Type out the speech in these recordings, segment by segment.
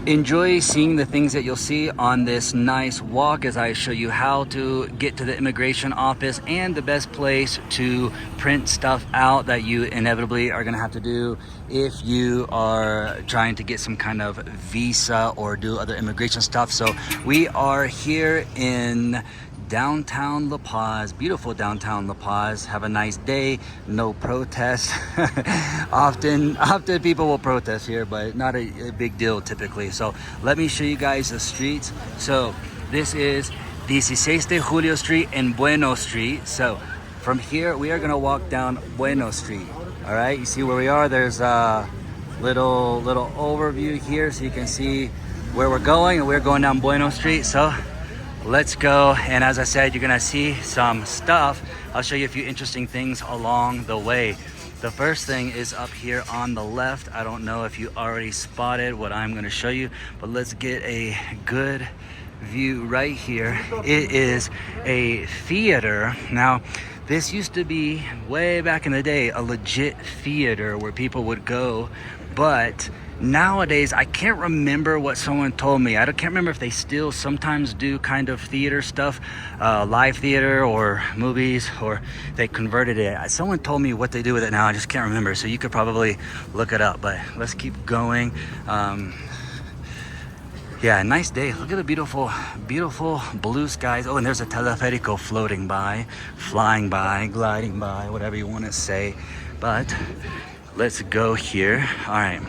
Enjoy seeing the things that you'll see on this nice walk as I show you how to get to the immigration office and the best place to print stuff out that you inevitably are going to have to do if you are trying to get some kind of visa or do other immigration stuff. So we are here in downtown La Paz, beautiful downtown La Paz. Have a nice day, no protest. often people will protest here, but not a big deal typically. So let me show you guys the streets. So this is 16 de Julio Street and Bueno Street. So from here we are gonna walk down Bueno Street. All right, you see where we are. There's a little overview here so you can see where we're going, and we're going down Bueno Street. So let's go. And as I said, you're gonna see some stuff. I'll show you a few interesting things along the way. The first thing is up here on the left. I don't know if you already spotted what I'm gonna show you, but let's get a good view right here. It is a theater. Now, this used to be, way back in the day, a legit theater where people would go, but nowadays, I can't remember what someone told me. I can't remember if they still sometimes do kind of theater stuff, live theater or movies, or they converted it. Someone told me what they do with it now. I just can't remember. So you could probably look it up, but let's keep going. Yeah, nice day. Look at the beautiful blue skies. Oh, and there's a teleférico floating by, flying by, gliding by, whatever you want to say. But let's go here. All right.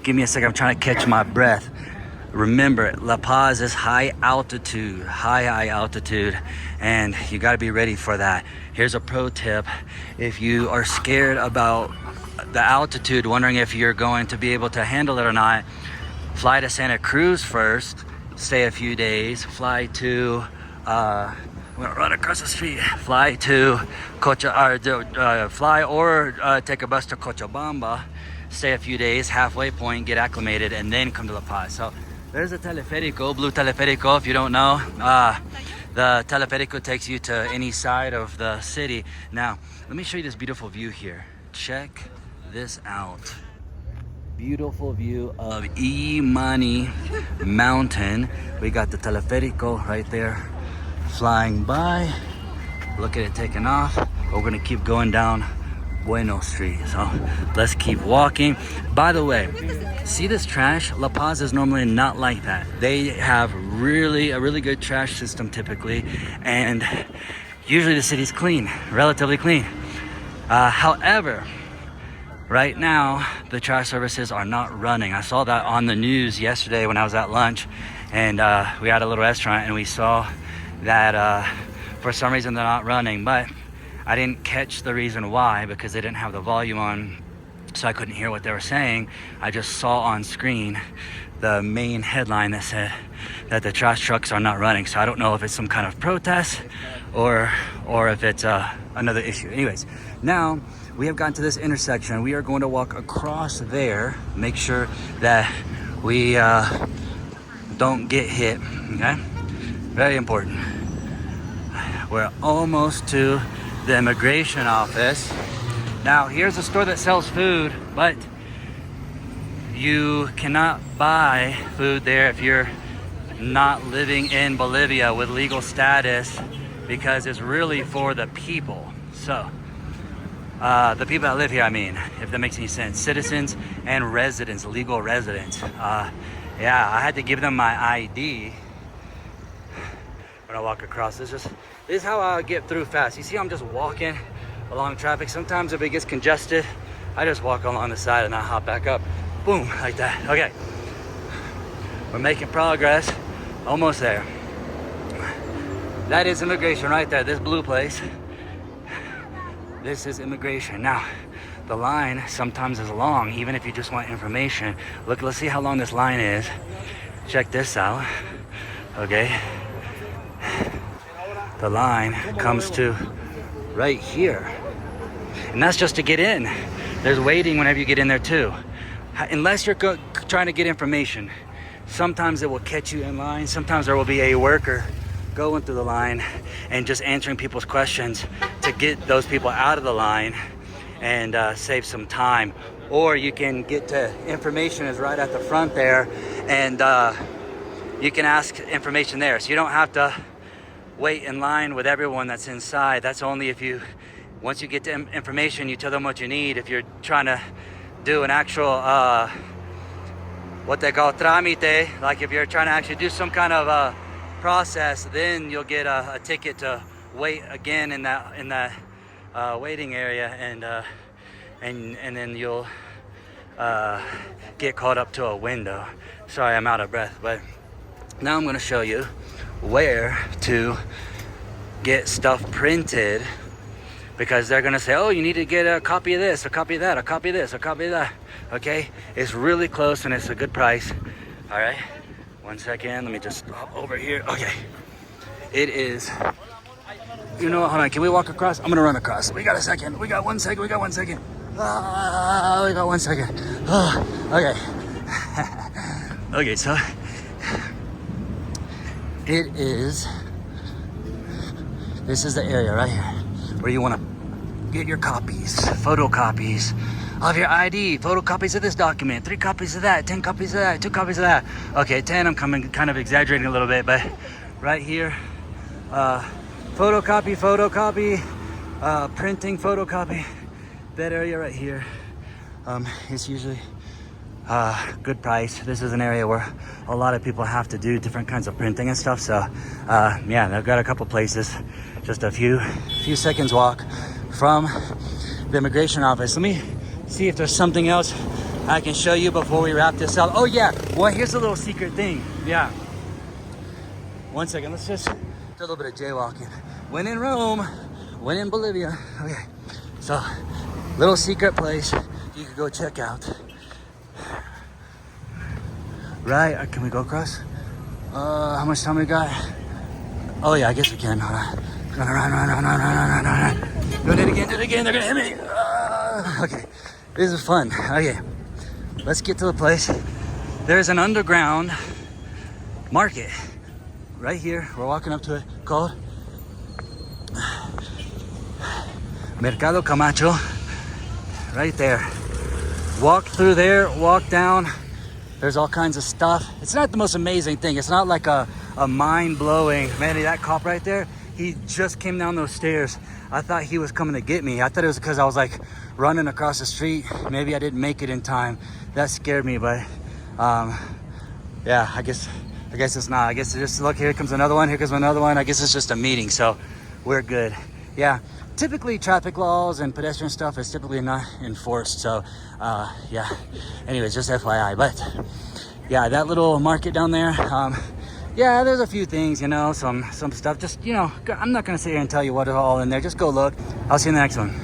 Give me a second, I'm trying to catch my breath. Remember, La Paz is high altitude, and you gotta be ready for that. Here's a pro tip. If you are scared about the altitude, wondering if you're going to be able to handle it or not, fly to Santa Cruz first, stay a few days, fly to, I'm gonna run across the street, fly to take a bus to Cochabamba, stay a few days, halfway point, get acclimated, and then come to La Paz. So there's a teleférico, blue teleférico, if you don't know. The teleférico takes you to any side of the city. Now, let me show you this beautiful view here. Check this out. Beautiful view of Imani Mountain. We got the teleférico right there flying by. Look at it taking off. We're gonna keep going down Bueno Street. So let's keep walking. By the way, see this trash? La Paz is normally not like that. They have a really good trash system typically, and usually the city's clean, relatively clean. However, right now the trash services are not running. I saw that on the news yesterday when I was at lunch, and we had a little restaurant and we saw that for some reason they're not running, but I didn't catch the reason why because they didn't have the volume on, so I couldn't hear what they were saying. I just saw on screen the main headline that said that the trash trucks are not running. So I don't know if it's some kind of protest or if it's another issue. Anyways, now we have gotten to this intersection. We are going to walk across there, make sure that we don't get hit, okay? Very important. We're almost to the immigration office. Now here's a store that sells food, but you cannot buy food there if you're not living in Bolivia with legal status, because it's really for the people. So the people that live here, I mean, if that makes any sense, citizens and residents, legal residents. Yeah, I had to give them my ID when I walk across. This is how I get through fast. You see, I'm just walking along traffic. Sometimes if it gets congested, I just walk along the side and I hop back up. Boom, like that. Okay, we're making progress. Almost there. That is immigration right there, this blue place. This is immigration. Now, the line sometimes is long, even if you just want information. Look, let's see how long this line is. Check this out, okay? The line comes to right here. And that's just to get in. There's waiting whenever you get in there too. Unless you're trying to get information, sometimes it will catch you in line. Sometimes there will be a worker going through the line and just answering people's questions to get those people out of the line and save some time. or you can get to information is right at the front there, and you can ask information there. So you don't have to wait in line with everyone that's inside. That's only if you, once you get to information, you tell them what you need. If you're trying to do an actual what they call tramite, like if you're trying to actually do some kind of process, then you'll get a ticket to wait again in that waiting area, and then you'll get caught up to a window. Sorry, I'm out of breath, but now I'm going to show you where to get stuff printed, because they're going to say, oh, you need to get a copy of this, a copy of that, a copy of this, a copy of that. Okay, it's really close and it's a good price. All right, 1 second, let me just hop over here. Okay, it is, you know what, hold on, can we walk across? I'm going to run across. We got a second, we got 1 second, we got 1 second. We got 1 second. Okay. Okay, so this is the area right here where you want to get your copies, photocopies of your ID, photocopies of this document, 3 copies of that, 10 copies of that, 2 copies of that. Okay, 10, I'm kind of exaggerating a little bit, but right here, photocopy, printing, photocopy, that area right here, is usually good price. This is an area where a lot of people have to do different kinds of printing and stuff. So yeah, they've got a couple places, just a few seconds walk from the immigration office. Let me see if there's something else I can show you before we wrap this up. Oh yeah, well, here's a little secret thing. Yeah, 1 second, let's just do a little bit of jaywalking. When in Rome, when in Bolivia. Okay, so little secret place you could go check out. Right, can we go across? How much time we got? Oh yeah, I guess we can. Hold on. Run. Do it again, they're gonna hit me. Okay, this is fun. Okay, let's get to the place. There's an underground market right here. We're walking up to it, called Mercado Camacho. Right there. Walk through there, walk down. There's all kinds of stuff. It's not the most amazing thing. It's not like a mind-blowing, man, that cop right there, he just came down those stairs. I thought he was coming to get me. I thought it was because I was like running across the street. Maybe I didn't make it in time. That scared me, but yeah, I guess it's not. I guess it's just, look, here comes another one, here comes another one. I guess it's just a meeting, so we're good. Yeah, typically traffic laws and pedestrian stuff is typically not enforced, so yeah, anyways, just FYI. But yeah, that little market down there, yeah, there's a few things, you know, some stuff, just, you know, I'm not gonna sit here and tell you what is all in there. Just go look. I'll see you in the next one.